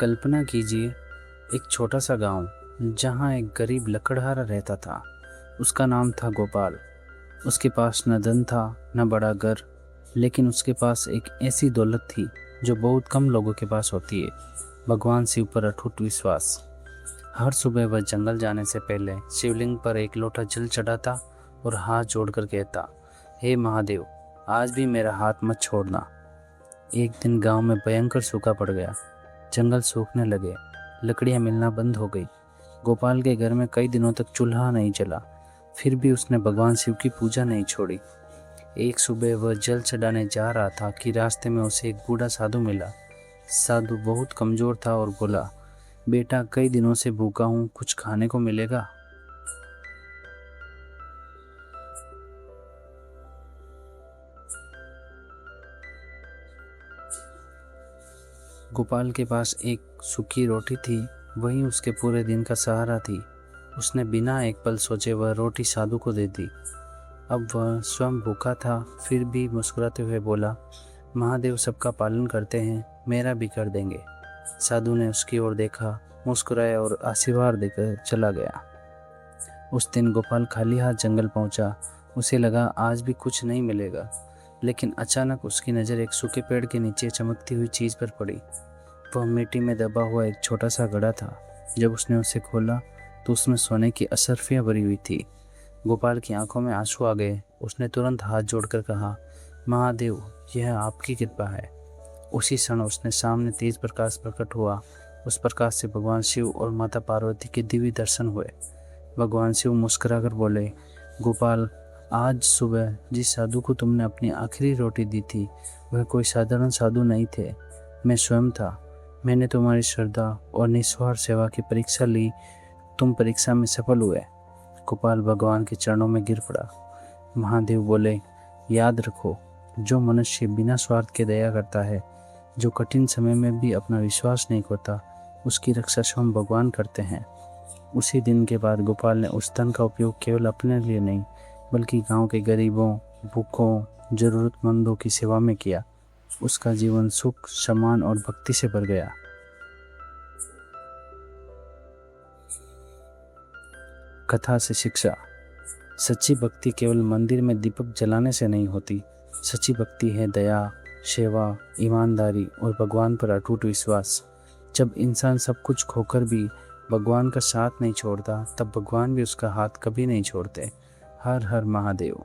कल्पना कीजिए, एक छोटा सा गांव जहां एक गरीब लकड़हारा रहता था। उसका नाम था गोपाल। उसके पास न धन था न बड़ा घर, लेकिन उसके पास एक ऐसी दौलत थी जो बहुत कम लोगों के पास होती है, भगवान शिव पर अटूट विश्वास। हर सुबह वह जंगल जाने से पहले शिवलिंग पर एक लोटा जल चढ़ाता और हाथ जोड़कर कहता, हे महादेव, आज भी मेरा हाथ मत छोड़ना। एक दिन गांव में भयंकर सूखा पड़ गया। जंगल सूखने लगे, लकड़ियां मिलना बंद हो गई। गोपाल के घर में कई दिनों तक चूल्हा नहीं जला, फिर भी उसने भगवान शिव की पूजा नहीं छोड़ी। एक सुबह वह जल चढ़ाने जा रहा था कि रास्ते में उसे एक बूढ़ा साधु मिला। साधु बहुत कमजोर था और बोला, बेटा, कई दिनों से भूखा हूँ, कुछ खाने को मिलेगा? गोपाल के पास एक सूखी रोटी थी, वही उसके पूरे दिन का सहारा थी। उसने बिना एक पल सोचे वह रोटी साधु को दे दी। अब वह स्वयं भूखा था, फिर भी मुस्कुराते हुए बोला, महादेव सबका पालन करते हैं, मेरा भी कर देंगे। साधु ने उसकी ओर देखा, मुस्कुराया और आशीर्वाद देकर चला गया। उस दिन गोपाल खाली हाथ जंगल पहुंचा। उसे लगा आज भी कुछ नहीं मिलेगा, लेकिन अचानक उसकी नज़र एक सूखे पेड़ के नीचे चमकती हुई चीज़ पर पड़ी। वह मिट्टी में दबा हुआ एक छोटा सा घड़ा था। जब उसने उसे खोला तो उसमें सोने की अशर्फियाँ भरी हुई थी। गोपाल की आंखों में आंसू आ गए। उसने तुरंत हाथ जोड़कर कहा, महादेव, यह आपकी कृपा है। उसी क्षण उसने सामने तेज प्रकाश प्रकट हुआ। उस प्रकाश से भगवान शिव और माता पार्वती के दिव्य दर्शन हुए। भगवान शिव मुस्कुराकर बोले, गोपाल, आज सुबह जिस साधु को तुमने अपनी आखिरी रोटी दी थी, वह कोई साधारण साधु नहीं थे, मैं स्वयं था। मैंने तुम्हारी श्रद्धा और निस्वार्थ सेवा की परीक्षा ली। तुम परीक्षा में सफल हुए। गोपाल भगवान के चरणों में गिर पड़ा। महादेव बोले, याद रखो, जो मनुष्य बिना स्वार्थ के दया करता है, जो कठिन समय में भी अपना विश्वास नहीं खोता, उसकी रक्षा स्वयं भगवान करते हैं। उसी दिन के बाद गोपाल ने उस धन का उपयोग केवल अपने लिए नहीं, बल्कि गांव के गरीबों, भूखों, जरूरतमंदों की सेवा में किया। उसका जीवन सुख, सम्मान और भक्ति से भर गया। कथा से शिक्षा। सच्ची भक्ति केवल मंदिर में दीपक जलाने से नहीं होती। सच्ची भक्ति है दया, सेवा, ईमानदारी और भगवान पर अटूट विश्वास। जब इंसान सब कुछ खोकर भी भगवान का साथ नहीं छोड़ता, तब भगवान भी उसका हाथ कभी नहीं छोड़ते। हर हर महादेव।